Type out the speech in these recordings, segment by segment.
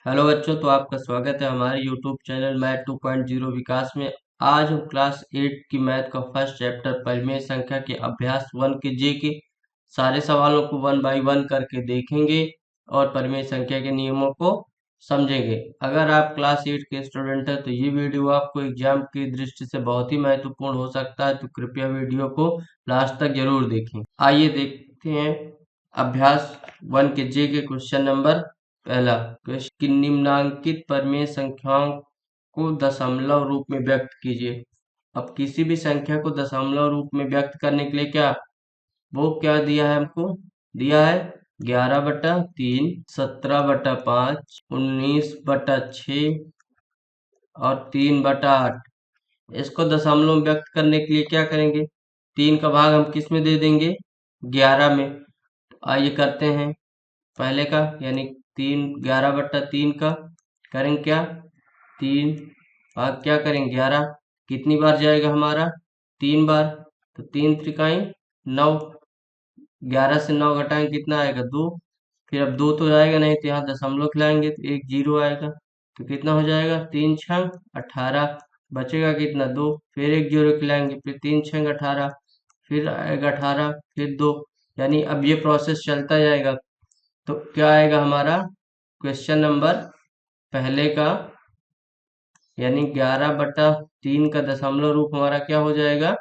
Hello बच्चों, तो आपका स्वागत है हमारे यूट्यूब चैनल मैथ 2.0 विकास में। आज हम क्लास 8 की मैथ का फर्स्ट चैप्टर परिमेय संख्या के अभ्यास 1 के जे के सारे सवालों को 1 बाय 1 करके देखेंगे और परिमेय संख्या के नियमों को समझेंगे। अगर आप क्लास 8 के स्टूडेंट हैं तो ये वीडियो आपको एग्जाम की दृष्टि से बहुत ही महत्वपूर्ण हो सकता है, तो कृपया वीडियो को लास्ट तक जरूर देखें। आइए देखते हैं अभ्यास 1 के जे के क्वेश्चन नंबर पहला। कि निम्नांकित परिमेय संख्याओं को दशमलव रूप में व्यक्त कीजिए। अब किसी भी संख्या को दशमलव रूप में व्यक्त करने के लिए क्या दिया है हमको? दिया है 11/3, 17/5, 19/6 और 3/8। इसको दशमलव में व्यक्त करने के लिए क्या करेंगे? 3 का भाग हम किस में दे देंगे? 11 में। तो आइए करते हैं पहले का, यानी 11/3 का करेंगे क्या? 3 भाग क्या करेंगे? 11। कितनी बार जाएगा हमारा? 3 बार। तो 3 त्रिकाई 9। 11 से 9 घटाएंगे कितना आएगा? 2। फिर अब 2 तो जाएगा नहीं, तो यहाँ दशमलव खिलाएंगे तो एक जीरो आएगा। तो कितना हो जाएगा? 3 छंग 18। बचेगा कितना? 2। फिर एक जीरो खिलाएंगे, फिर 3 छंग 18, फिर आएगा 18, फिर 2। यानी अब ये प्रोसेस चलता जाएगा। तो क्या आएगा हमारा क्वेश्चन नंबर पहले का, यानी 11/3 का दशमलव रूप हमारा क्या हो जाएगा?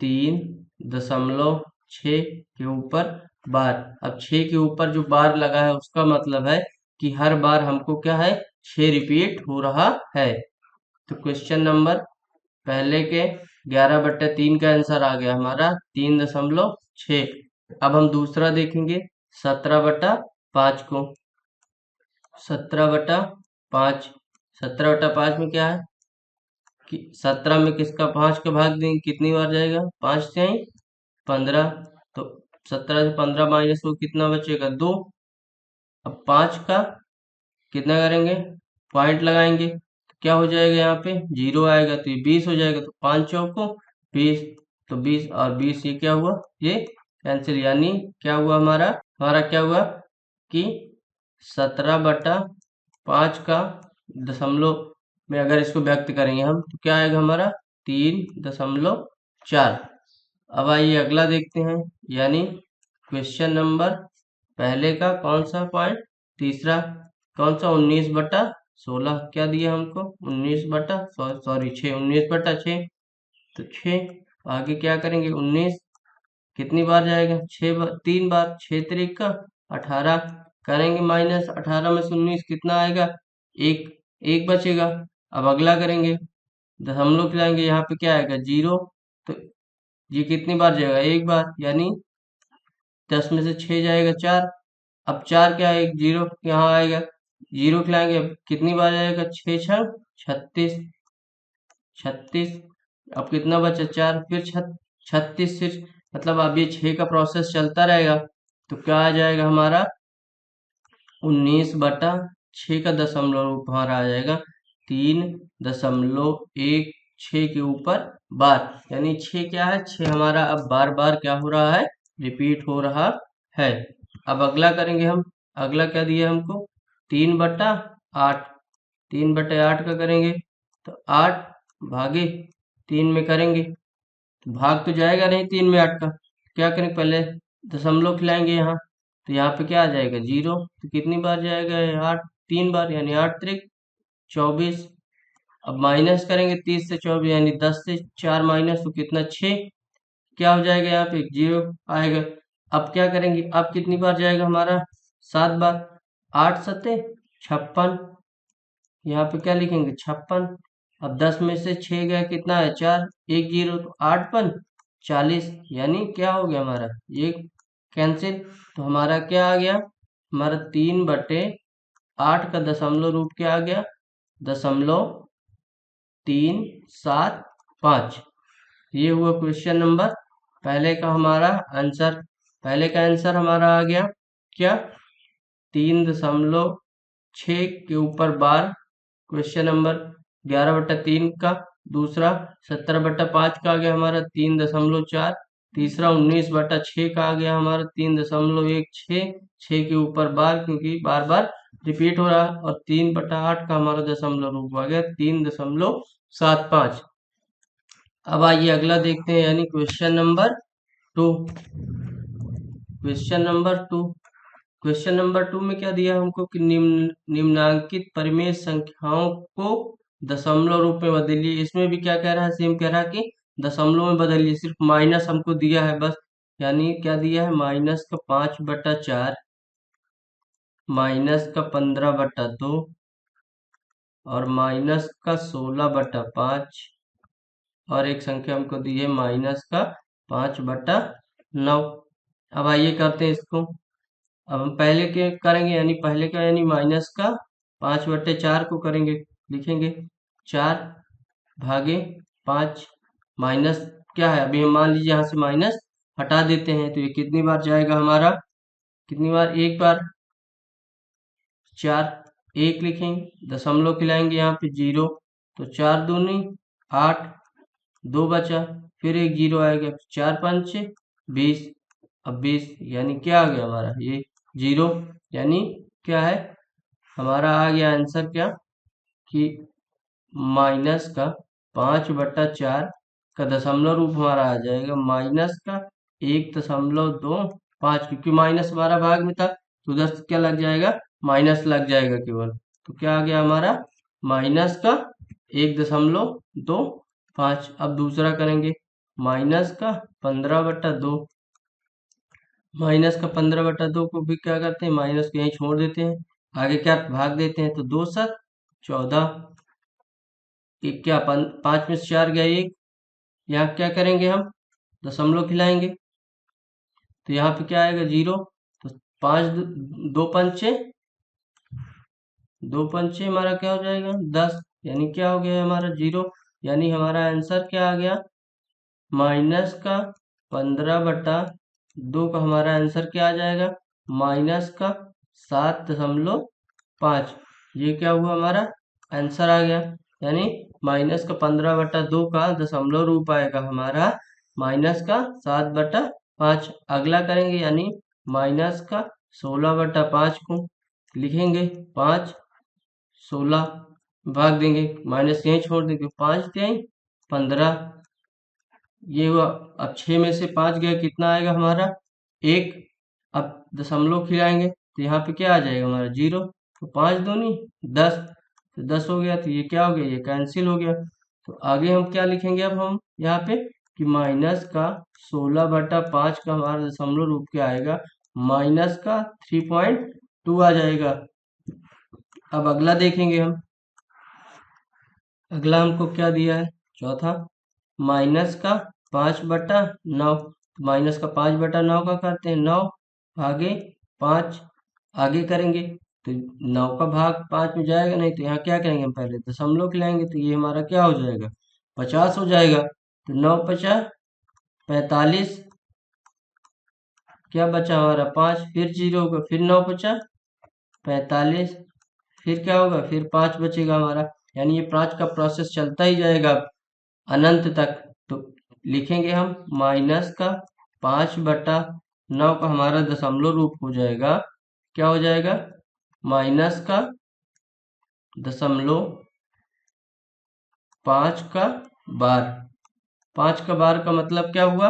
3.6 के ऊपर बार। अब 6 के ऊपर जो बार लगा है उसका मतलब है कि हर बार हमको क्या है? 6 रिपीट हो रहा है। तो क्वेश्चन नंबर पहले के 11/3 का आंसर आ गया हमारा 3.6। अब हम दूसरा देखेंगे 17/5 को। 17/5, 17/5 में क्या है कि 17 में किसका 5 का भाग देंगे? कितनी बार जाएगा? 5 से 15। तो 17 से 15 माइनस को कितना बचेगा? 2। अब 5 का कितना करेंगे? पॉइंट लगाएंगे तो क्या हो जाएगा? यहाँ पे जीरो आएगा तो ये 20 हो जाएगा। तो 5 चौको 20। तो 20 और 20 ये क्या हुआ? ये कैंसिल। यानी क्या हुआ हमारा क्या हुआ कि 17/5 का दशमलव में अगर इसको व्यक्त करेंगे हम तो क्या आएगा हमारा? 3.4। अब आइए अगला देखते हैं, यानी क्वेश्चन नंबर पहले का कौन सा पॉइंट? तीसरा कौन सा? 19/16। क्या दिया हमको? 19/6। तो 6 आगे क्या करेंगे? 19 कितनी बार जाएगा? 6 बार, 3 बार। 6 तरीक का 18 करेंगे माइनस 18 में से 19 कितना आएगा? एक। एक बचेगा। अब अगला करेंगे, दशमलव खिलाएंगे, यहाँ पे क्या आएगा? जीरो। तो ये कितनी बार जाएगा? एक बार। यानी 10 में से 6 जाएगा 4। अब 4 क्या है? एक जीरो यहाँ आएगा। जीरो खिलाएंगे, अब कितनी बार जाएगा? 6 छः 36। 36। अब कितना बचा? 4। फिर 36 से, मतलब अब ये 6 का प्रोसेस चलता रहेगा। तो क्या आ जाएगा हमारा? 19/6 का दशमलव रूप हमारा आ जाएगा 3.16 के ऊपर बार। यानी 6 क्या है? 6 हमारा अब बार बार क्या हो रहा है? रिपीट हो रहा है। अब अगला करेंगे हम। अगला क्या दिया हमको? 3/8। 3/8 का करेंगे तो 8 भागे 3 में करेंगे तो भाग तो जाएगा नहीं 3 में 8 का। क्या करेंगे? पहले दशमलव खिलाएंगे यहाँ, तो यहाँ पे क्या आ जाएगा? जीरो। तो कितनी बार जाएगा? 8। 3 बार, यानी 8 त्रिक 24। अब माइनस करेंगे 30 से 24, यानी 10 से 4 माइनस तो कितना? 6। क्या हो जाएगा? यहाँ पे जीरो आएगा। अब क्या करेंगे? अब कितनी बार जाएगा हमारा? 7 बार। 8 सत्ते 56। यहाँ पे क्या लिखेंगे? 56। अब 10 में से 6 गया कितना है? 4। एक जीरो, तो 8 पन 40। यानी क्या हो गया हमारा? ये कैंसिल। तो हमारा क्या आ गया? हमारा 3/8 का दशमलव रूप क्या आ गया? 0.375। ये हुआ क्वेश्चन नंबर पहले का हमारा आंसर। पहले का आंसर हमारा आ गया क्या? 3.6 के ऊपर बार। क्वेश्चन नंबर 11/3 का। दूसरा 17/5 का आ गया हमारा 3.4। तीसरा 19/6 का आ गया हमारा 3.16। 6 के ऊपर बार, क्योंकि बार बार रिपीट हो रहा है, और 3/8 का हमारा दशमलव रूप आ गया 3.75। अब आइए अगला देखते हैं, यानी question number 2। Question number 2। Question number 2 में क्या दिया हमको कि निम्नांकित परिमेय संख्याओं को दशमलव रूप में बदलिए। इसमें भी क्या कह रहा है, सेम कह रहा है कि दशमलव में बदलिए, सिर्फ माइनस हमको दिया है बस। यानी क्या दिया है, माइनस का 5/4, माइनस का 15/2 और माइनस का 16/5, और एक संख्या हमको दी है माइनस का 5/9। अब आइए करते हैं इसको। अब हम पहले के करेंगे, यानी पहले का यानी माइनस का 5/4 को करेंगे, लिखेंगे 4/5। माइनस क्या है, अभी हम मान लीजिए यहाँ से माइनस हटा देते हैं, तो ये कितनी बार जाएगा हमारा, कितनी बार, एक बार, 4, एक लिखेंगे, दशमलव खिलाएंगे यहाँ पे 0, तो 4 दूनी 8, 2 बचा, फिर एक 0 आएगा, 4×5 20। अब 20 यानी क्या आ गया हमारा, ये 0, यानी क्या है हमारा आ गया आंसर, क्या कि माइनस का 5/4 का दशमलव रूप हमारा आ जाएगा माइनस का 1.25, क्योंकि माइनस हमारा भाग में था, तो उधर से क्या लग जाएगा, माइनस लग जाएगा केवल। तो क्या आ गया हमारा, माइनस का 1.25। अब दूसरा करेंगे, माइनस का 15/2। माइनस का 15/2 को भी क्या करते हैं, माइनस को यहीं छोड़ देते हैं, आगे क्या भाग देते हैं, तो 2×7=14। एक क्या, 5 में से 4 गया 1, यहाँ क्या करेंगे हम, दशमलव खिलाएंगे, तो यहाँ पे क्या आएगा 0, तो 5 2×5 2×5 हमारा क्या हो जाएगा 10, यानी क्या हो गया हमारा 0, यानी हमारा आंसर क्या आ गया, माइनस का 15/2 का हमारा आंसर क्या आ जाएगा, माइनस का 7.5। ये क्या हुआ, हमारा आंसर आ गया, यानी माइनस का 15/2 का दशमलव रूप आएगा हमारा माइनस का 7/5। अगला करेंगे, यानी माइनस का 16/5 को लिखेंगे, 5 16 भाग देंगे, माइनस यहीं छोड़ देंगे, 5 यहीं 15, ये हुआ। अब 6 में से 5 गया, कितना आएगा हमारा, 1। अब दशमलव खिलाएंगे, तो यहाँ पे क्या आ जाएगा हमारा 0, तो 5 दूनी 10, तो 10 हो गया, तो ये क्या हो गया, ये कैंसिल हो गया। तो आगे हम क्या लिखेंगे, अब हम यहाँ पे कि माइनस का 16/5 का हमारा दशमलव रूप क्या आएगा, माइनस का 3.2 आ जाएगा। अब अगला देखेंगे हम, अगला हमको क्या दिया है, चौथा, माइनस का 5/9। माइनस का 5/9 का करते हैं, 9 भागे 5, आगे करेंगे, तो 9 का भाग 5 में जाएगा नहीं, तो यहाँ क्या करेंगे, हम पहले दशमलव खिलाएंगे, तो ये हमारा क्या हो जाएगा, 50 हो जाएगा। तो 9×5 45, क्या बचा हमारा 5, फिर 0 होगा, फिर 9×5 45, फिर क्या होगा, फिर 5 बचेगा हमारा, यानी ये 5 का प्रोसेस चलता ही जाएगा अनंत तक। तो लिखेंगे हम माइनस का 5/9 का हमारा दशमलव रूप हो जाएगा, क्या हो जाएगा, माइनस का 0.5 5 का बार का मतलब क्या हुआ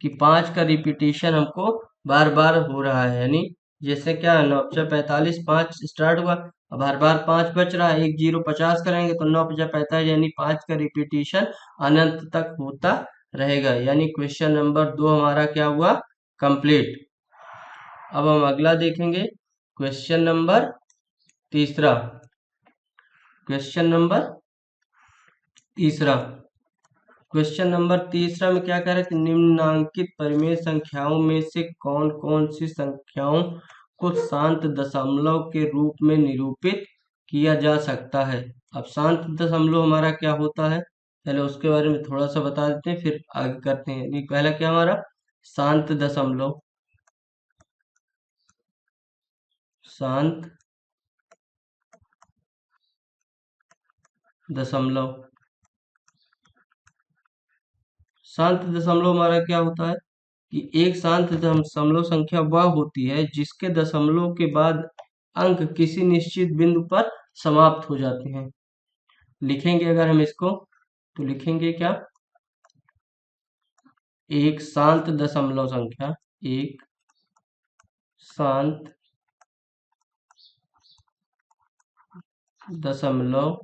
कि 5 का रिपीटेशन हमको बार बार हो रहा है, यानी जैसे क्या है, 9×5 5 स्टार्ट हुआ, अब हर बार 5 बच रहा है, 1 0 50 करेंगे, तो 9×5 यानी 5 का रिपीटेशन अनंत तक होता रहेगा। यानी क्वेश्चन नंबर 2 हमारा क्या हुआ, कंप्लीट। अब हम अगला देखेंगे, क्वेश्चन नंबर तीसरा। क्वेश्चन नंबर तीसरा क्वेश्चन नंबर तीसरा में क्या कह रहा है कि निम्नांकित परिमेय संख्याओं में से कौन कौन सी संख्याओं को शांत दशमलव के रूप में निरूपित किया जा सकता है। अब शांत दशमलव हमारा क्या होता है, पहले उसके बारे में थोड़ा सा बता देते हैं, फिर आगे करते हैं। ये पहला क्या हमारा शांत दशमलव, शांत दशमलव। शांत दशमलव हमारा क्या होता है कि एक शांत दशमलव संख्या वह होती है जिसके दशमलव के बाद अंक किसी निश्चित बिंदु पर समाप्त हो जाते हैं। लिखेंगे अगर हम इसको तो लिखेंगे क्या, एक शांत दशमलव संख्या, एक शांत दशमलव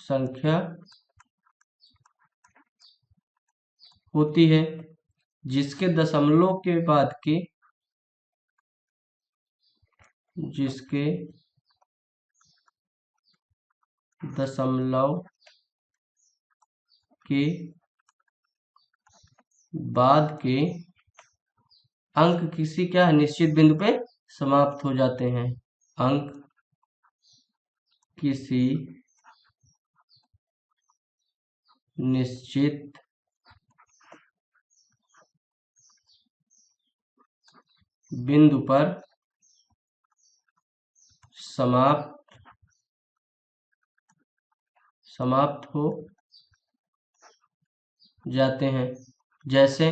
संख्या होती है जिसके दशमलव के बाद के जिसके दशमलव के बाद के अंक किसी क्या निश्चित बिंदु पे समाप्त हो जाते हैं। अंक किसी निश्चित बिंदु पर समाप्त हो जाते हैं। जैसे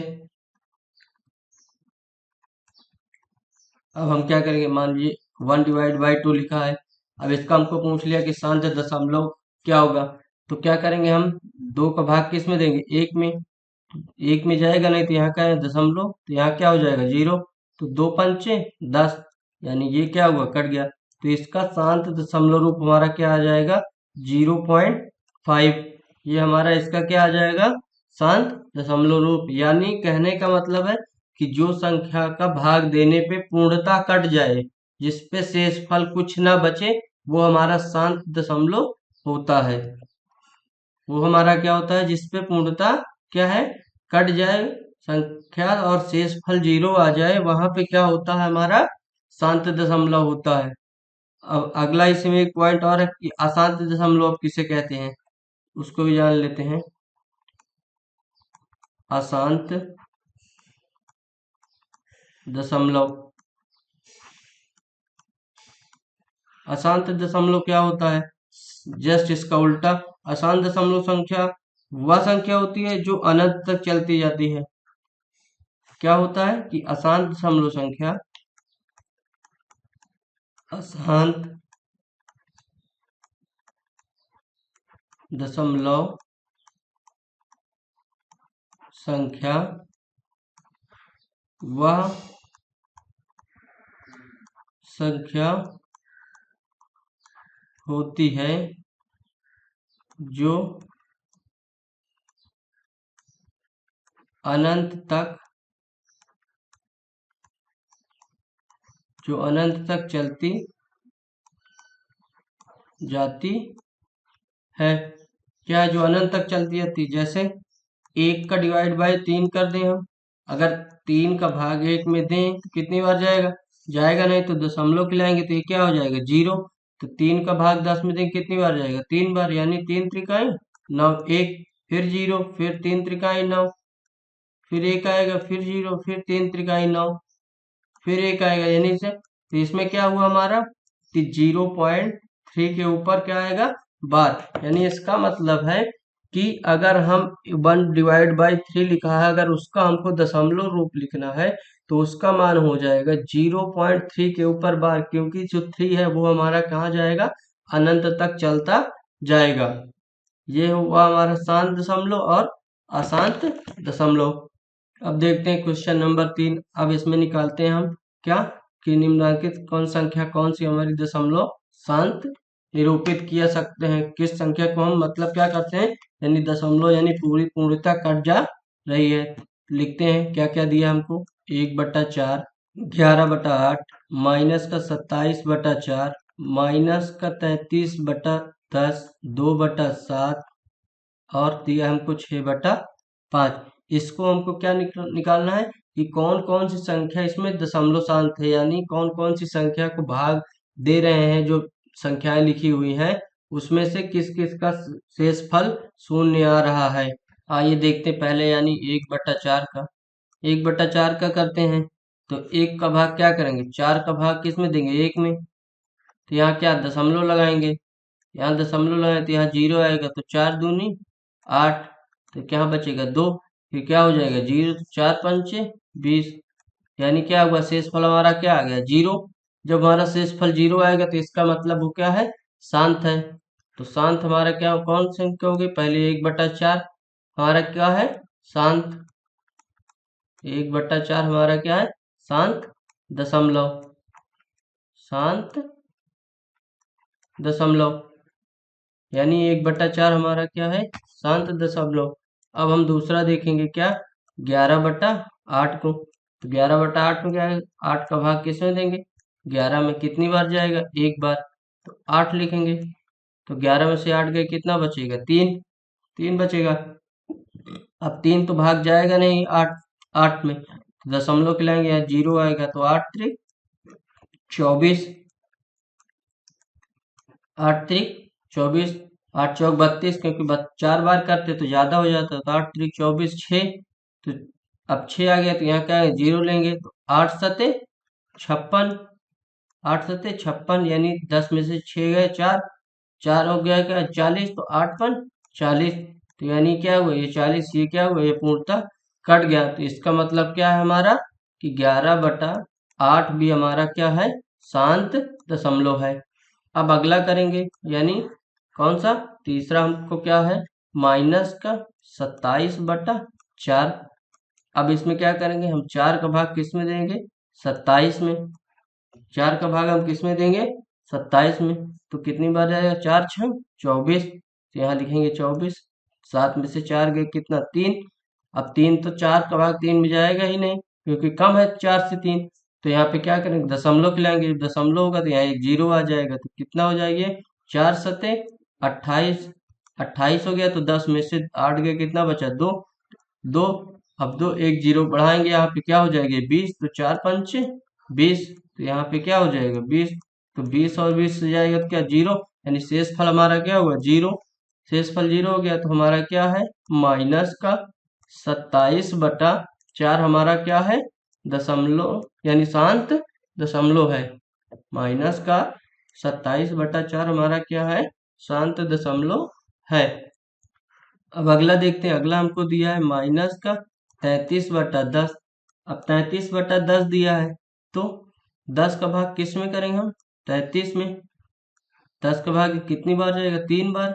अब हम क्या करेंगे, मान लीजिए 1/2 लिखा है। अब इसका हमको पूछ लिया कि शांत दशमलव क्या होगा, तो क्या करेंगे हम, 2 का भाग किस में देंगे, 1 में। 1 में जाएगा नहीं तो यहाँ क्या है दशमलव, तो यहाँ क्या हो जाएगा 0। तो 2 पंचे 10, यानी ये क्या हुआ, कट गया। तो इसका शांत दशमलव रूप हमारा क्या आ जाएगा, 0.5। ये हमारा इसका क्या आ जाएगा, शांत दशमलव रूप। यानी कहने का मतलब है कि जो संख्या का भाग देने पे पूर्णता कट जाए, जिसपे शेषफल कुछ ना बचे, वो हमारा शांत दशमलव होता है। वो हमारा क्या होता है, जिसपे पूर्णता क्या है, कट जाए संख्या और शेषफल 0 आ जाए, वहां पे क्या होता है, हमारा शांत दशमलव होता है। अब अगला इसमें एक पॉइंट और है कि अशांत दशमलव किसे कहते हैं, उसको भी जान लेते हैं। अशांत दशमलव, अशांत दशमलव क्या होता है, जस्ट इसका उल्टा। अशांत दशमलव संख्या वह संख्या होती है जो अनंत तक चलती जाती है। क्या होता है कि अशांत दशमलव संख्या, अशांत दशमलव संख्या वह संख्या होती है जो अनंत तक चलती जाती है। क्या जो अनंत तक चलती जाती, जैसे 1 का डिवाइड बाय 3 कर दें हम, अगर 3 का भाग 1 में दें तो कितनी बार जाएगा, जाएगा नहीं तो दशमलव खिलाएंगे तो ये क्या हो जाएगा 0। तो 3 का भाग 10 में दें कितनी बार जाएगा, 3 बार, यानी 3 त्रिकाई 9, 1 फिर 0 फिर 3 त्रिकाई 9, फिर 1 आएगा फिर 0 फिर 3 त्रिकाई 9 फिर 1 आएगा, यानी से तो इसमें क्या हुआ हमारा कि 0.3 के ऊपर क्या आएगा बार। यानी इसका मतलब है कि अगर हम 1/3 लिखा है, अगर उसका हमको दशमलव रूप लिखना है तो उसका मान हो जाएगा 0.3 के ऊपर बार, क्योंकि जो 3 है वो हमारा कहाँ जाएगा, अनंत तक चलता जाएगा। ये हुआ हमारा शांत दशमलव और अशांत दशमलव। अब देखते हैं क्वेश्चन नंबर 3। अब इसमें निकालते हैं हम क्या, कि निम्नलिखित कौन संख्या कौन सी हमारी दशमलव शांत निरूपित किया सकते हैं, किस संख्या को हम मतलब क्या करते हैं, यानी दशमलव यानी पूरी पूर्णता कट जा रही है। लिखते हैं क्या क्या दिया हमको, 1/4, 11/8, -27/4, -33/10, 2/7 और दिया हमको 6/5। इसको हमको क्या निकालना है कि कौन कौन सी संख्या इसमें दशमलव शांत है, यानी कौन कौन सी संख्या को भाग दे रहे हैं, जो संख्याएं लिखी हुई हैं उसमें से किस किस का शेषफल शून्य आ रहा है। आइए देखते हैं पहले, यानी 1/4 का। 1/4 का करते हैं तो 1 का भाग क्या करेंगे, 4 का भाग किस में देंगे, 1 में। तो यहाँ क्या दशमलव लगाएंगे, यहाँ दशमलव लगाए तो यहाँ 0 आएगा, तो 4 दूनी 8, तो क्या बचेगा 2, फिर क्या हो जाएगा 0, तो 4 पंचे 20, यानी क्या हुआ, शेषफल हमारा क्या आ गया, जीरो। जब हमारा शेषफल जीरो आएगा तो इसका मतलब वो क्या है, शांत है। तो शांत हमारा क्या, कौन संख्या होगी, पहले 1/4 हमारा क्या है, शांत। 1/4 हमारा क्या है, शांत दशमलव, शांत दशमलव। यानी 1/4 हमारा क्या है, शांत दशमलव। अब हम दूसरा देखेंगे क्या, 11/8 को। तो 11/8 में क्या है, 8 का भाग किसमें देंगे, 11 में कितनी बार जाएगा, एक बार। तो 8 लिखेंगे। तो 11 में से 8 गए, कितना बचेगा, 3। 3 बचेगा। अब 3 तो भाग जाएगा नहीं 8, 8 में, तो दशमलव खिलाएंगे, यहाँ जीरो आएगा। तो 8 त्रिक 24, 8 त्रिक 24, 8 चौक 32, क्योंकि 4 बार करते तो ज्यादा हो जाता। तो 8 त्रिक 24, 6। तो अब 6 आ गया, तो यहाँ क्या है, जीरो लेंगे। तो 8 सते 56, 8 सते 56, यानी 10 में से 6 गए, 4, 4 हो गया क्या, 40। तो 8 पन 40। तो यानी क्या हुआ, ये 40, ये क्या हुआ, ये पूर्णतः कट गया। तो इसका मतलब क्या है हमारा, कि 11/8 भी हमारा क्या है, शांत दशमलव है। अब अगला करेंगे, यानी कौन सा, तीसरा हमको क्या है, माइनस का 27/4। अब इसमें क्या करेंगे, हम 4 का भाग किस में देंगे, 27 में। 4 का भाग हम किस में देंगे, 27 में। तो कितनी बार जाएगा, 4 6 24। तो यहाँ लिखेंगे 24। 7 में से 4 गए, कितना, 3। अब 3 तो 4 का भाग 3 में जाएगा ही नहीं, क्योंकि कम है 4 से 3। तो यहाँ पे क्या करेंगे, दशमलव खिलाएंगे। जब दशमलव होगा तो यहाँ एक जीरो आ जाएगा। तो कितना हो जाएगा, 4 सते 28, 28 हो गया। तो 10 में से 8 गए, कितना बचा, 2, 2। अब दो एक जीरो बढ़ाएंगे, यहाँ पे क्या हो जाएगा, 20। तो 4 पंचे 20। तो यहाँ पे क्या हो जाएगा, 20। तो 20 और 20 से जाएगा तो क्या, जीरो। यानी शेषफल हमारा क्या हुआ, जीरो। शेषफल जीरो हो गया। तो हमारा क्या है, माइनस का 27/4 हमारा क्या है, दशमलव, यानी शांत दशमलव है। माइनस का 27/4 हमारा क्या है, शांत दशमलव है। अब अगला देखते हैं, अगला हमको दिया है माइनस का 33/10। अब 33/10 दिया है, तो 10 का भाग किस में करेंगे हम, 33 में। 10 का भाग कितनी बार जाएगा, 3 बार।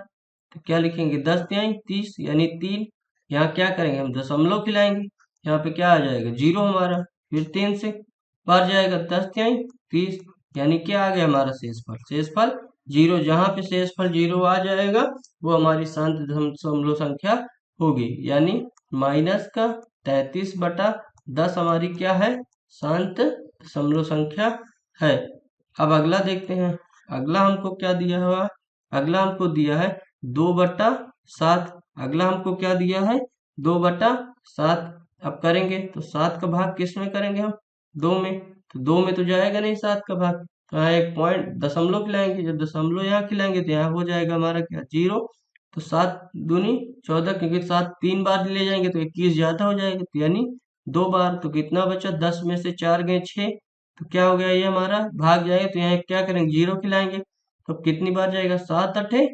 तो क्या लिखेंगे, 10 तिहाई 30, यानी 3। यहाँ क्या करेंगे, हम दशमलव खिलाएंगे। यहाँ पे क्या आ जाएगा, जीरो हमारा। फिर 3 से बार जाएगा, 10 तिहाई 30, यानी क्या आ गया हमारा शेषफल, शेषफल जीरो। जहाँ पे शेषफल जीरो आ जाएगा वो हमारी शांत दशमलव संख्या होगी। यानी माइनस का 33/10 हमारी क्या है, शांत दशमलव संख्या है। अब अगला देखते हैं, अगला हमको क्या दिया हुआ, अगला हमको दिया है 2/7। अगला हमको क्या दिया है, 2/7। अब करेंगे तो 7 का भाग किस में करेंगे हम, 2 में। तो 2 में तो जाएगा नहीं 7 का भाग। तो यहाँ एक पॉइंट दशमलव खिलाएंगे। जब दशमलव यहाँ खिलाएंगे तो यहाँ हो जाएगा हमारा क्या, जीरो। तो 7 दूनी 14, क्योंकि 7 3 बार ले जाएंगे तो 21 ज्यादा हो जाएगा। तो यानी 2 बार। तो कितना बचा, 10 में से 4 गए 6। तो क्या हो गया, ये हमारा भाग जाएगा। तो यहाँ क्या करेंगे, जीरो खिलाएंगे। तो कितनी बार जाएगा, 7 अठे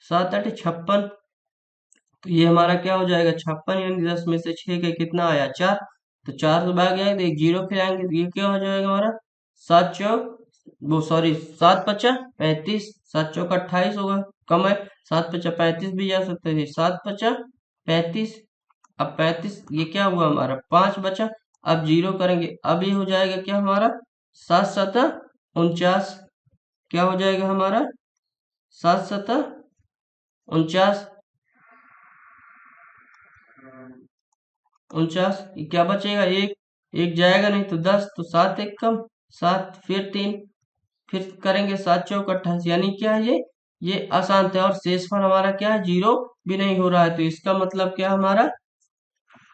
56। तो ये हमारा क्या हो जाएगा, 56। यानी 10 में से 6 के कितना आया, 4। तो 4 से भाग जाएगा तो एक जीरो खिलाएंगे। तो ये क्या हो जाएगा हमारा, 7 चौक, वो सॉरी 7 पचा 35, 7 चौक 28 होगा, कम है। 7 पचा 35 भी जा सकते थे, 7 पचा 35। अब 35, ये क्या हुआ हमारा, 5 बचा। अब जीरो करेंगे, अब ये हो जाएगा क्या हमारा, 7 सता 49। क्या हो जाएगा हमारा, 7 सता 49, 49। ये क्या बचेगा, एक, एक जाएगा नहीं। तो 10, तो 7 एक कम 7, फिर 3, फिर करेंगे 7 चौक 28। यानी क्या है, ये अशांत है। और शेषफल हमारा क्या है, जीरो भी नहीं हो रहा है। तो इसका मतलब क्या हमारा,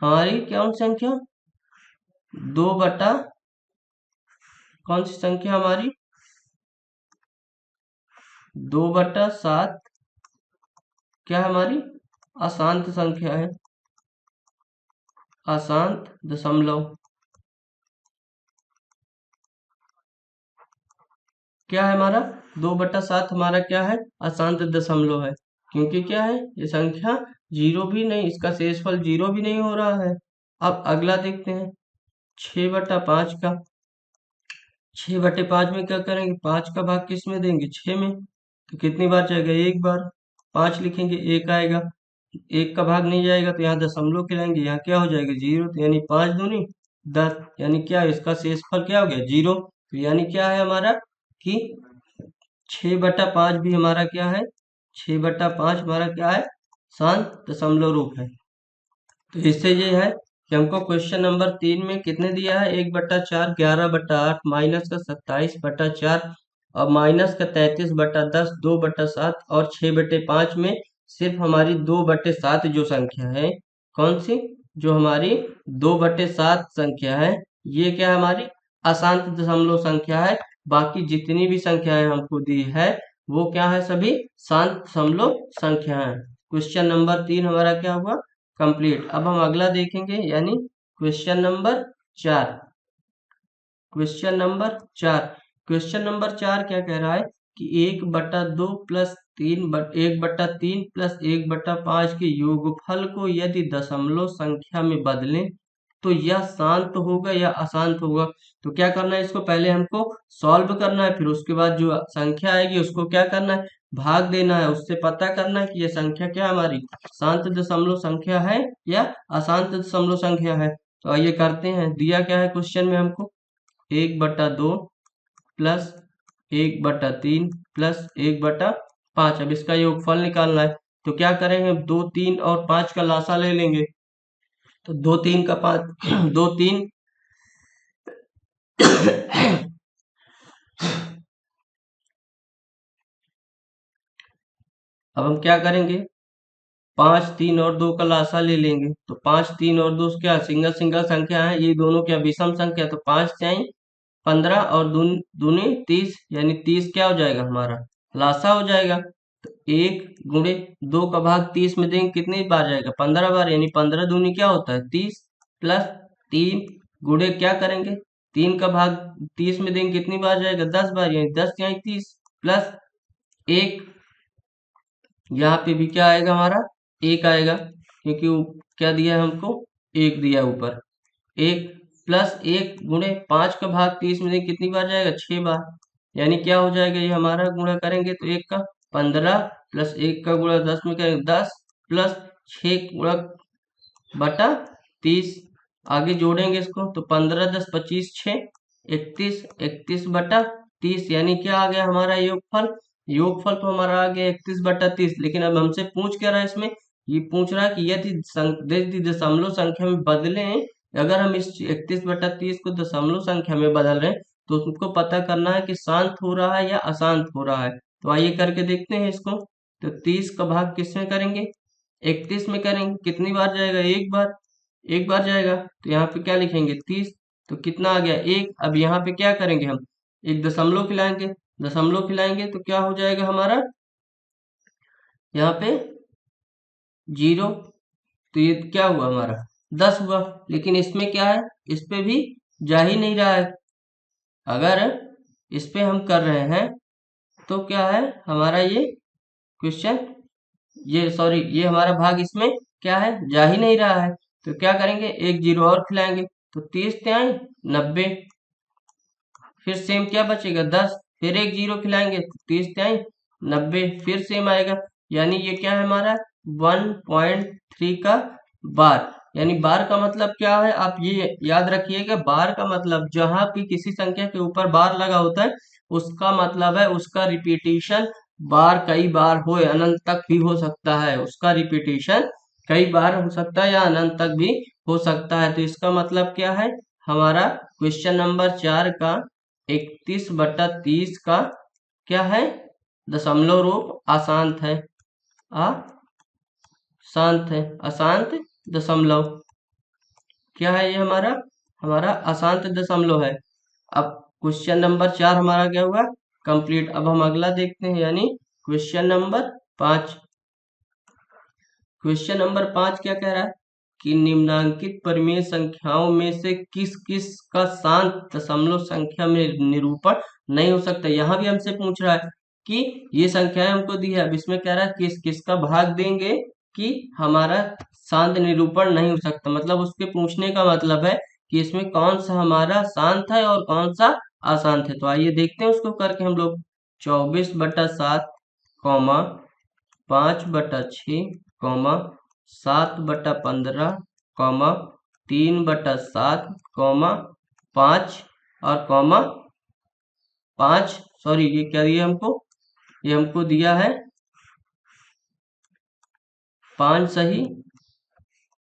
हमारी कौन संख्या, 2 बटा, कौन सी संख्या हमारी, 2/7 क्या है हमारी, अशांत संख्या है, अशांत दशमलव। क्या है हमारा, 2/7 हमारा क्या है, अशांत दशमलव है। क्योंकि क्या है, ये संख्या जीरो भी नहीं, इसका शेषफल जीरो भी नहीं हो रहा है। अब अगला देखते हैं, 6/5 का, 6/5 में क्या करेंगे, 5 का भाग किस में देंगे, 6 में, तो कितनी बार जाएगा, एक बार, 5 लिखेंगे, एक आएगा, एक का भाग नहीं जाएगा तो यहाँ दशमलव खिलाएंगे, यहाँ क्या हो जाएगा, 0, तो यानी 5 दूनी 10, यानी क्या है, इसका शेषफल क्या हो गया, 0। तो यानी क्या है हमारा कि 6/5 भी हमारा क्या है, 6/5 हमारा क्या है, शांत दशमलव रूप है। तो इससे ये है कि हमको क्वेश्चन नंबर 3 में कितने दिया है, 1/4, 11/8, माइनस का 27/4 और माइनस का 33/10, 2/7 और 6/5 में सिर्फ हमारी 2/7 जो संख्या है, कौन सी, जो हमारी 2/7 संख्या है, ये क्या है, हमारी अशांत दशमलव संख्या है। बाकी जितनी भी संख्याएं हमको दी है वो क्या है, सभी शांत दशमलव संख्या है। क्वेश्चन नंबर 3 हमारा क्या हुआ, कंप्लीट। अब हम अगला देखेंगे, यानी question number 4। Question number 4, question number 4 क्या कह रहा है कि 1/2 प्लस 1/3 प्लस 1/5 के योगफल को यदि दशमलव संख्या में बदलें तो यह शांत होगा या अशांत होगा। तो क्या करना है, इसको पहले हमको सॉल्व करना है, फिर उसके बाद जो संख्या आएगी उसको क्या करना है, भाग देना है, उससे पता करना है कि ये संख्या क्या हमारी शांत दशमलव संख्या है या अशांत दशमलव संख्या है। तो आइए करते हैं, दिया क्या है क्वेश्चन में हमको, 1/2 प्लस 1/3 प्लस 1/5, अब इसका योगफल निकालना है। तो क्या करेंगे, 2, 3 और 5 का लासा ले लेंगे, तो 2, 3 का 5 2, 3 अब हम क्या करेंगे, 5, 3 और 2 का लासा ले लेंगे, तो 5, 3 और 2 क्या सिंगल सिंगल संख्या है, ये दोनों क्या विषम संख्या, तो 5 जाए 15 और दूनी 30, यानी 30 क्या हो जाएगा हमारा लासा हो जाएगा। तो 1 × 2 का भाग 30 में देंगे, कितनी बार जाएगा, 15 बार, यानी 15 दूनी क्या होता है 30, प्लस 3 गुणे क्या करेंगे, 3 का भाग 30 में देंगे, कितनी बार जाएगा, 10 बार, यानी 10 यानी 30, प्लस 1, यहाँ पे भी क्या आएगा हमारा, 1 आएगा, क्योंकि क्या दिया है हमको, 1 दिया है ऊपर, 1 प्लस 1 गुणे 5 का भाग 30 में देंगे, कितनी बार जाएगा, 6 बार, यानी क्या हो जाएगा, ये हमारा गुणा करेंगे तो 1 का 15 प्लस 1 का गुणा 10 में करेंगे 10 प्लस 6 गुणा बटा 30, आगे जोड़ेंगे इसको तो 15, 10, 25, 6, 31, 31/30, यानी क्या आ गया हमारा योगफल, योगफल तो हमारा आ गया 31/30। लेकिन अब हमसे पूछ क्या रहा है इसमें, ये पूछ रहा है कि यदि दशमलव संख्या में बदलें, अगर हम इस 31/30 को दशमलव संख्या में बदल रहे हैं तो उसको पता करना है कि शांत हो रहा है या अशांत हो रहा है। तो आइए करके देखते हैं इसको। तो 30 का भाग किस में करेंगे, 31 में करेंगे, कितनी बार जाएगा, एक बार, एक बार जाएगा, तो यहाँ पे क्या लिखेंगे 30, तो कितना आ गया 1। अब यहाँ पे क्या करेंगे हम, एक दशमलव खिलाएंगे, दशमलव खिलाएंगे तो क्या हो जाएगा हमारा, यहाँ पे 0, तो ये क्या हुआ हमारा 10 हुआ। लेकिन इसमें क्या है, इस पे भी जा ही नहीं रहा है, अगर इस पे हम कर रहे हैं तो क्या है हमारा ये क्वेश्चन, ये सॉरी ये हमारा भाग इसमें क्या है, जा ही नहीं रहा है। तो क्या करेंगे, एक 0 और खिलाएंगे, तो 30 त्याई 90, फिर सेम क्या बचेगा 10, फिर एक 0 खिलाएंगे तो 30 त्याई 90, फिर सेम आएगा, यानी ये क्या है हमारा 1.3 का बार। यानी बार का मतलब क्या है, आप ये याद रखिएगा, बार का मतलब जहां भी किसी संख्या के ऊपर बार लगा होता है उसका मतलब है उसका रिपीटिशन बार कई बार हो, अनंत तक भी हो सकता है, उसका रिपीटिशन कई बार हो सकता है या अनंत तक भी हो सकता है। तो इसका मतलब क्या है, हमारा क्वेश्चन नंबर 4 का 31/30 का क्या है, दशमलव रूप अशांत है, अशांत है, अशांत दशमलव क्या है, ये हमारा हमारा अशांत दशमलव है। अब क्वेश्चन नंबर 4 हमारा क्या हुआ, कंप्लीट। अब हम अगला देखते हैं, यानी क्वेश्चन नंबर 5। क्वेश्चन नंबर 5 क्या कह रहा है कि निम्नांकित परिमेय संख्याओं में से किस किस का शांत दशमलव संख्या में निरूपण नहीं हो सकता। यहाँ भी हमसे पूछ रहा है कि ये संख्याएं हमको दी है, अब इसमें कह रहा है किस किस का भाग देंगे कि हमारा शांत निरूपण नहीं हो सकता। मतलब उसके पूछने का मतलब है कि इसमें कौन सा हमारा शांत है और कौन सा अशांत है। तो आइए देखते हैं उसको करके हम लोग। 24/7 कॉमा 5/6 कॉमा 7/15 कॉमा 3/7 कॉमा 5 और कॉमा 5, सॉरी ये क्या दिया हमको, ये हमको दिया है 5 सही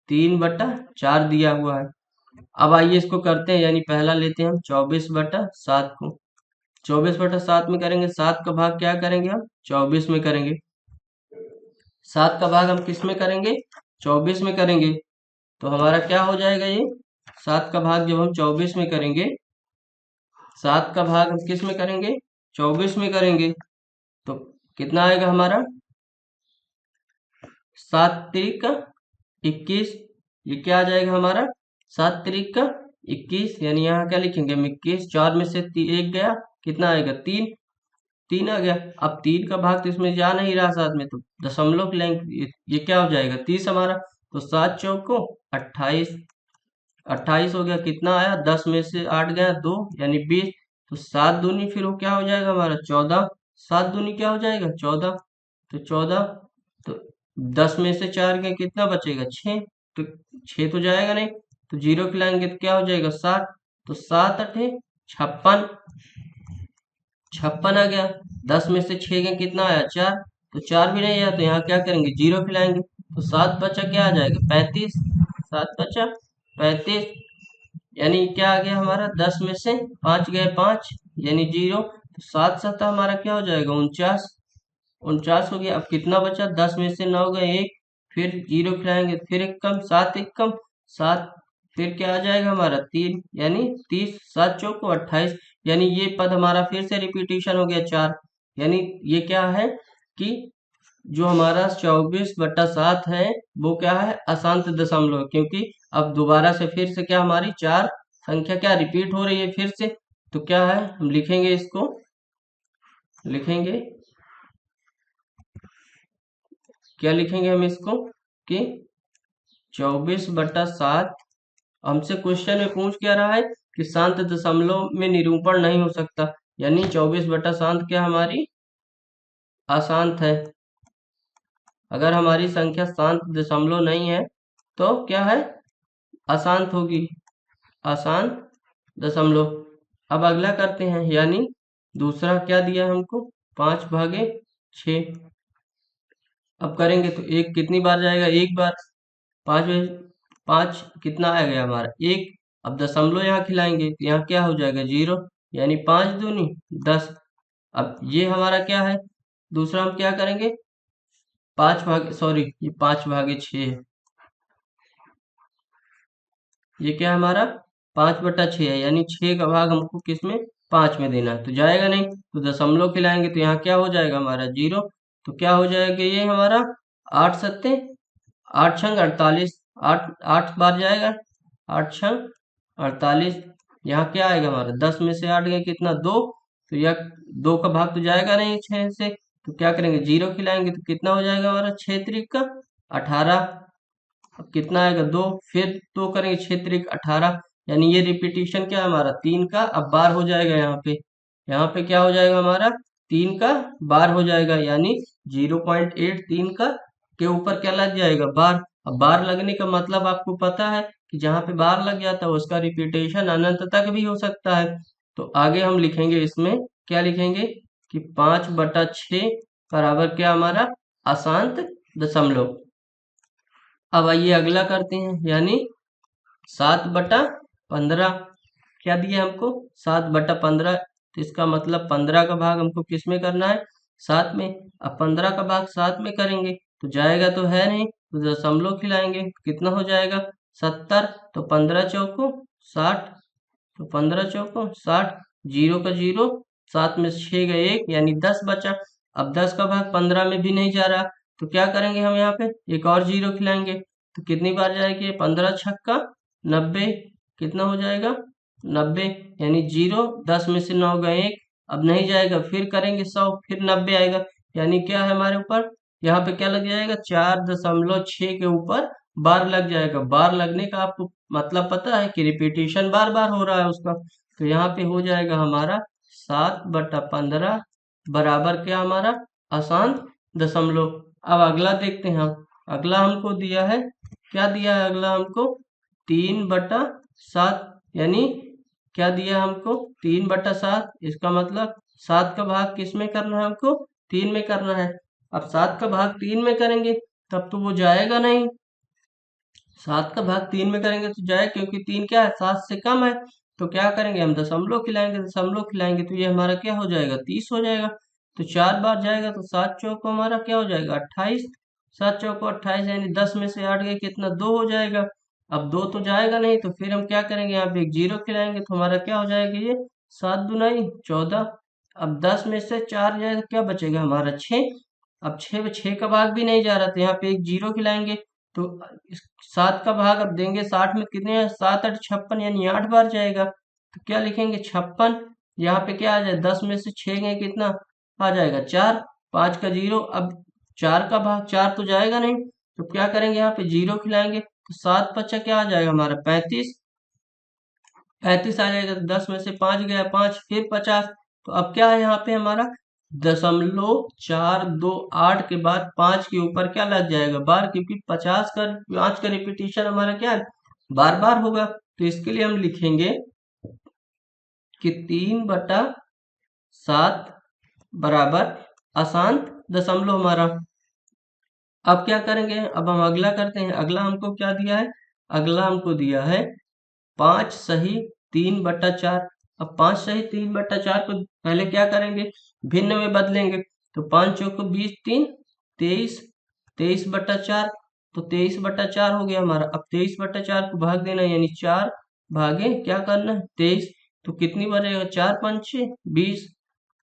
3/4 दिया हुआ है। अब आइए इसको करते हैं, यानी पहला लेते हैं हम 24/7 को। 24/7 में करेंगे, 7 का भाग क्या करेंगे हम 24 में करेंगे। 7 का भाग हम किस में करेंगे 24 में करेंगे। तो हमारा क्या हो जाएगा ये 7 का भाग जब हम 24 में करेंगे, 7 का भाग हम किस में करेंगे 24 में करेंगे, तो कितना आएगा हमारा 7 त्रिक का 21। ये क्या आ जाएगा हमारा 7 त्रिक का 21, यानी यहाँ क्या लिखेंगे हम 21। 4 में से 1 गया, कितना आएगा 3, 3 आ गया। अब 3 का भाग तो इसमें जा नहीं रहा साथ में, तो दशमलव की लाइन ये क्या हो जाएगा 30 हमारा। तो 7 चौको 28, 28 हो गया, कितना आया 10 में से 8 गया 2 यानी 20। तो 7 दूनी फिर वो क्या हो जाएगा हमारा 14, 7 दूनी क्या हो जाएगा 14, तो 14। तो 10 में से 4 गए कितना बचेगा 6, तो 6 तो जाएगा नहीं, तो 0 खिलाएंगे तो क्या हो जाएगा 7। तो 7 अठे 56, 56 आ गया। 10 में से 6 गए कितना आया 4, तो 4 भी नहीं आया, तो यहाँ क्या करेंगे 0 खिलाएंगे। तो 7 बचा क्या आ जाएगा 35, 7 बचा 35, यानी क्या आ गया हमारा 10 में से 5 गए 5 यानी 0। तो 7 7 हमारा क्या हो जाएगा 49, 49 हो गया। अब कितना बचा 10 में से 9 गए 1, फिर 0 खिलाएंगे, फिर एक कम 7 एक कम 7, फिर क्या आ जाएगा हमारा 3 यानी 30। 7 चौको 28, यानी ये पद हमारा फिर से रिपीटिशन हो गया 4। यानी ये क्या है कि जो हमारा 24/7 है वो क्या है अशांत दशमलव, क्योंकि अब दोबारा से फिर से क्या हमारी 4 संख्या क्या रिपीट हो रही है फिर से। तो क्या है हम लिखेंगे इसको, लिखेंगे क्या लिखेंगे हम इसको कि 24/7 हमसे क्वेश्चन में पूछ क्या रहा है कि शांत दशमलव में निरूपण नहीं हो सकता, यानी 24/7 क्या हमारी अशांत है। अगर हमारी संख्या शांत दशमलव नहीं है तो क्या है अशांत होगी, अशांत दशमलव। अब अगला करते हैं, यानी दूसरा क्या दिया है हमको 5/6। अब करेंगे तो एक कितनी बार जाएगा एक बार, 5 में 5 कितना आ गया हमारा 1। अब दशमलव यहाँ खिलाएंगे तो यहाँ क्या हो जाएगा 0, यानी 5 दूनी 10। अब ये हमारा क्या है दूसरा हम क्या करेंगे 5/6 है, ये क्या हमारा 5/6 है, यानी 6 का भाग हमको किस में 5 में देना है, तो जाएगा नहीं। तो दशमलव खिलाएंगे तो यहाँ क्या हो जाएगा हमारा 0। तो क्या हो जाएगा ये हमारा 8 सत्ते 8 छंग 48, 8 8 बार जाएगा 8 छंग 48। यहाँ क्या आएगा हमारा 10 में से 8 गए कितना 2, तो यह 2 का भाग तो जाएगा नहीं 6 से, तो क्या करेंगे 0 खिलाएंगे तो कितना हो जाएगा हमारा 6 त्रिक का 18। अब कितना आएगा 2, फिर 2 करेंगे 6 त्रिक 18, यानी ये रिपीटिशन क्या है हमारा 3 का अब बार हो जाएगा यहाँ पे क्या हो जाएगा हमारा 3 का बार हो जाएगा, यानी 0.8 3 का के ऊपर क्या लग जाएगा बार। अब बार लगने का मतलब आपको पता है कि जहाँ पे बार लग जाता है उसका रिपीटेशन अनंत तक भी हो सकता है। तो आगे हम लिखेंगे इसमें क्या लिखेंगे कि 5/6 बराबर क्या हमारा अशांत दशमलव। अब आइए अगला करते हैं, यानी 7/15 क्या दिया हमको 7/15। तो इसका मतलब 15 का भाग हमको किस में करना है 7 में। अब 15 का भाग 7 में करेंगे तो जाएगा तो है नहीं, तो दशमलव खिलाएंगे कितना हो जाएगा 70। तो 15 चौको 60, तो 15 चौको 60, 0 का 0, 7 में 6 गए 1 यानी 10 बचा। अब 10 का भाग 15 में भी नहीं जा रहा, तो क्या करेंगे हम यहाँ पे एक और 0 खिलाएंगे, तो कितनी बार जाएगी 15 छक्का 90, कितना हो जाएगा 90, यानी 0 10 में से 9 गए 1, अब नहीं जाएगा फिर करेंगे 100 फिर 90 आएगा, यानी क्या है हमारे ऊपर यहाँ पे क्या लग जाएगा 4.6 के ऊपर बार लग जाएगा। बार लगने का आपको मतलब पता है कि रिपीटिशन बार बार हो रहा है उसका। तो यहाँ पे हो जाएगा हमारा 7/15 बराबर क्या हमारा अशांत दशमलव। अब अगला देखते हैं हम। अगला हमको दिया है, क्या दिया है अगला हमको? 3/7, यानी क्या दिया है हमको? 3/7। इसका मतलब 7 का भाग किस में करना है हमको? 3 में करना है। अब 7 का भाग 3 में करेंगे तब तो वो जाएगा नहीं। 7 का भाग 3 में करेंगे तो जाए, क्योंकि 3 क्या है? 7 से कम है। तो क्या करेंगे हम? दशमलव खिलाएंगे। दशमलव खिलाएंगे तो ये हमारा क्या हो जाएगा? 30 हो जाएगा। तो 4 बार जाएगा तो 7 चौको हमारा क्या हो जाएगा? 28। 7 चौको 28, यानी 10 में से 8 गए कितना? 2 हो जाएगा। अब 2 तो जाएगा नहीं, तो फिर हम क्या करेंगे? यहाँ पे एक जीरो खिलाएंगे तो हमारा क्या हो जाएगा? ये 7 दूनाई 14। अब 10 में से 4 जाएगा तो क्या बचेगा हमारा? 6। अब 6 का भाग भी नहीं जा रहा, तो यहाँ पे एक जीरो खिलाएंगे। तो 7 का भाग अब देंगे 60 में, कितने हैं? 7 8 56, यानी 8 बार जाएगा। तो क्या लिखेंगे? 56। यहाँ पे क्या आ जाए? 10 में से 6 गए कितना आ जाएगा? 4। 5 का जीरो। अब 4 का भाग 4 तो जाएगा नहीं, तो क्या करेंगे? यहाँ पे जीरो खिलाएंगे तो 7 बच्चा क्या आ जाएगा हमारा? 35। 35 आ जाएगा। तो 10 में से 5 गया 5, फिर 50। तो अब क्या है यहाँ पे हमारा? 0.428 के बाद 5 के ऊपर क्या लग जाएगा? बार, क्योंकि 5 का रिपीटिशन हमारा क्या है? बार बार होगा। तो इसके लिए हम लिखेंगे कि 3/7 बराबर अशांत दशमलव हमारा। अब क्या करेंगे? अब हम अगला करते हैं। अगला हमको क्या दिया है? अगला हमको दिया है 5 सही 3/4। अब 5 सही 3/4 को पहले क्या करेंगे? भिन्न में बदलेंगे। तो 5 चौको 20, 3 23। 23/4, तो 23/4 हो गया हमारा। अब 23/4 को भाग देना, यानी 4 भागे क्या करना है? 23। तो कितनी बचेगा? 4 5 6 20,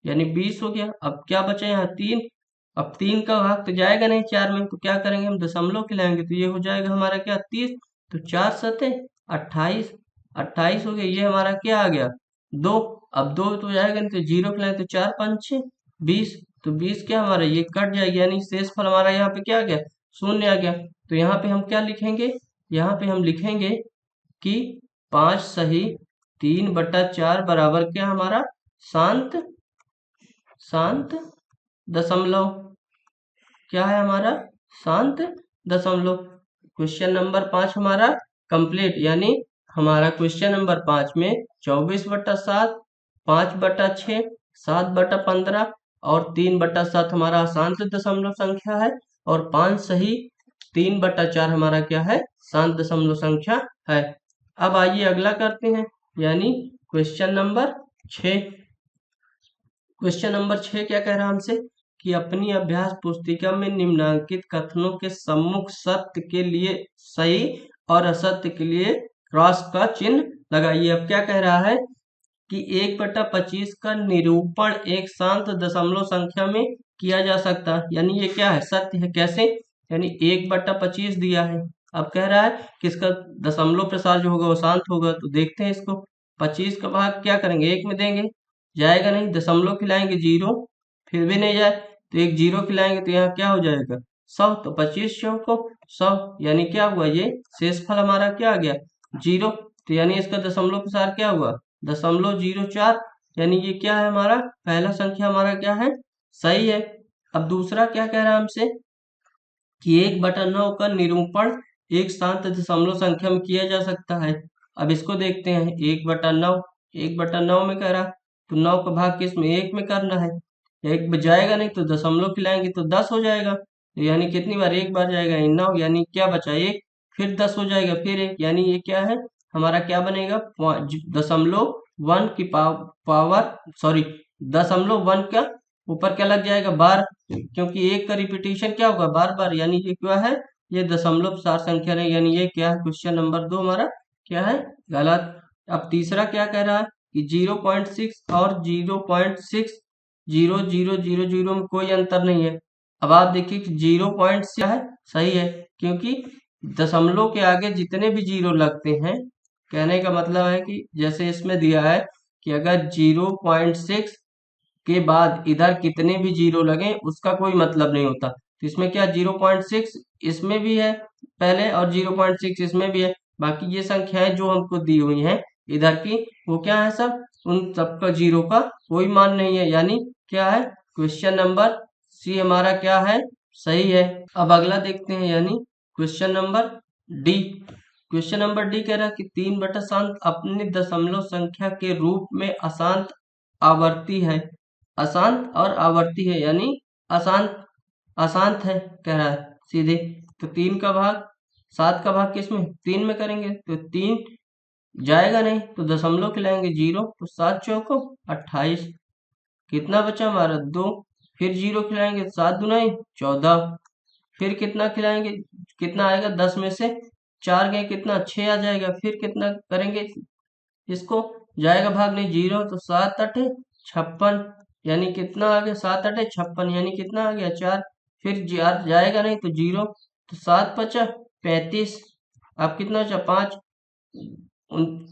यानी 20 हो गया। अब क्या बचा यहाँ? 3। अब 3 का भाग तो जाएगा नहीं 4 में, तो क्या करेंगे हम? दशमलव खिलाएंगे तो ये हो जाएगा हमारा क्या? 30। तो 4 सते 28। 28 हो गया। ये हमारा क्या आ गया? 2। अब 2 तो जाएगा नहीं, तो जीरो खिलाएंगे तो 4 5 6 20। तो 20 क्या हमारा? ये कट जाएगा, यानी शेष फल हमारा यहाँ पे क्या आ गया? शून्य आ गया। तो यहाँ पे हम क्या लिखेंगे? यहाँ पे हम लिखेंगे कि 5 सही 3/4 बराबर क्या हमारा? शांत शांत दशमलव। क्या है हमारा? शांत दशमलव। क्वेश्चन नंबर 5 हमारा कंप्लीट, यानी हमारा क्वेश्चन नंबर 5 में 24/7, 5/6, 7/15 और 3/7 हमारा शांत दशमलव संख्या है, और 5 सही 3/4 हमारा क्या है? शांत दशमलव संख्या है। अब आइए अगला करते हैं, यानी क्वेश्चन नंबर 6। क्वेश्चन नंबर 6 क्या कह रहा है हमसे? कि अपनी अभ्यास पुस्तिका में निम्नांकित कथनों के सम्मुख सत्य के लिए सही और असत्य के लिए क्रॉस का चिन्ह लगाइए। अब क्या कह रहा है? कि 1/25 का निरूपण एक शांत दशमलव संख्या में किया जा सकता है, यानी ये क्या है? सत्य है। कैसे? यानी 1/25 दिया है। अब कह रहा है कि इसका दशमलव प्रसार जो होगा वो शांत होगा। तो देखते हैं इसको। 25 का भाग क्या करेंगे? 1 में देंगे, जाएगा नहीं। दशमलव खिलाएंगे जीरो, फिर भी नहीं जाए, तो एक जीरो खिलाएंगे तो यहाँ क्या हो जाएगा? 100। तो 25 चौको 100, यानी क्या हुआ? ये शेष फल हमारा क्या आ गया? जीरो। तो यानी इसका दशमलव प्रसार क्या हुआ? 0.04, यानी ये क्या है हमारा? पहला संख्या हमारा क्या है? सही है। अब दूसरा क्या कह रहा है हमसे? कि 1/9 का निरूपण एक शांत दशमलव संख्या में किया जा सकता है। अब इसको देखते हैं। 1/9, 1/9 में कह रहा, तो 9 का भाग किस में? 1 में करना है। 1 में जाएगा नहीं, तो दशमलव खिलाएंगे तो 10 हो जाएगा। तो यानी कितनी बार? 1 बार जाएगा, 9, यानी क्या बचा? 1। फिर 10 हो जाएगा, फिर 1, यानी ये क्या है हमारा? क्या बनेगा? दशमलव 1 की पावर, सॉरी, दशमलव 1 का ऊपर क्या लग जाएगा? बार, क्योंकि 1 का रिपीटिशन क्या होगा? बार बार, यानी ये क्या है? ये दशमलव सार संख्या नहीं, यानी ये क्या है? क्वेश्चन नंबर 2 हमारा क्या है? गलत। अब तीसरा क्या कह रहा है? कि 0.6 और 0.600000 में कोई अंतर नहीं है। अब आप देखिए कि 0.6 है, सही है, क्योंकि दशमलव के आगे जितने भी जीरो लगते हैं, कहने का मतलब है कि जैसे इसमें दिया है कि अगर 0.6 के बाद इधर कितने भी जीरो लगे उसका कोई मतलब नहीं होता। तो इसमें क्या 0.6 इसमें भी है पहले और 0.6 इसमें भी है। बाकी ये संख्याएं जो हमको दी हुई हैं इधर की वो क्या है सब, उन सबका जीरो का कोई मान नहीं है, यानी क्या है क्वेश्चन नंबर सी हमारा क्या है, सही है। अब अगला देखते हैं, यानी question number D. Question number D कह रहा है कि 3/7 अपनी दशमलव संख्या के रूप में अशांत आवर्ती है। अशांत और आवर्ती है, यानी अशांत अशांत है कह रहा है सीधे। तो 3 का भाग 7 का भाग किसमें 3 में करेंगे, तो 3 जाएगा नहीं तो दशमलव खिलाएंगे 0, तो 7 चौको 28, कितना बचा हमारा 2, फिर 0 खिलाएंगे 7 दुनाई 14, फिर कितना खिलाएंगे, कितना आएगा 10 में से 4 गए कितना 6 आ जाएगा, फिर कितना करेंगे इसको, जाएगा भाग नहीं 0, तो 7 8 56, यानी कितना आ गया 7 8 56, यानी कितना आ गया 4, फिर जाएगा नहीं तो 0, तो 7 5 35, अब कितना बचा 5,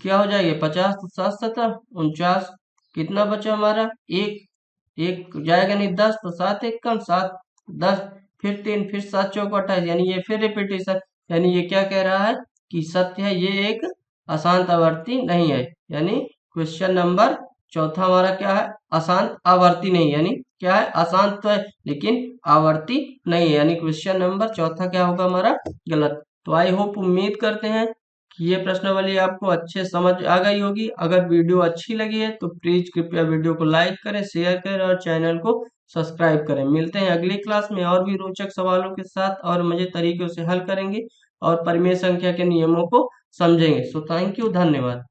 क्या हो जाएगा 50, तो 7 7 49, कितना बचा हमारा एक जाएगा नहीं 10, तो 7 1 कम 7 10, फिर 3, फिर 7 चौको 28, यानी ये फिर रिपीटेशन, यानी ये क्या कह रहा है कि सत्य है, ये एक अशांत आवर्ती नहीं है। यानी क्वेश्चन नंबर चौथा हमारा क्या है, अशांत आवर्ती नहीं, यानी क्या है अशांत तो है लेकिन आवर्ती नहीं है, यानी क्वेश्चन नंबर चौथा क्या होगा हमारा गलत। तो आई होप उम्मीद करते हैं कि ये प्रश्नावली आपको अच्छे समझ आ गई होगी। अगर वीडियो अच्छी लगी है तो प्लीज कृपया वीडियो को लाइक करें, शेयर करें और चैनल को सब्सक्राइब करें। मिलते हैं अगली क्लास में और भी रोचक सवालों के साथ और मजे तरीकों से हल करेंगे और परिमेय संख्या के नियमों को समझेंगे। सो थैंक यू, धन्यवाद।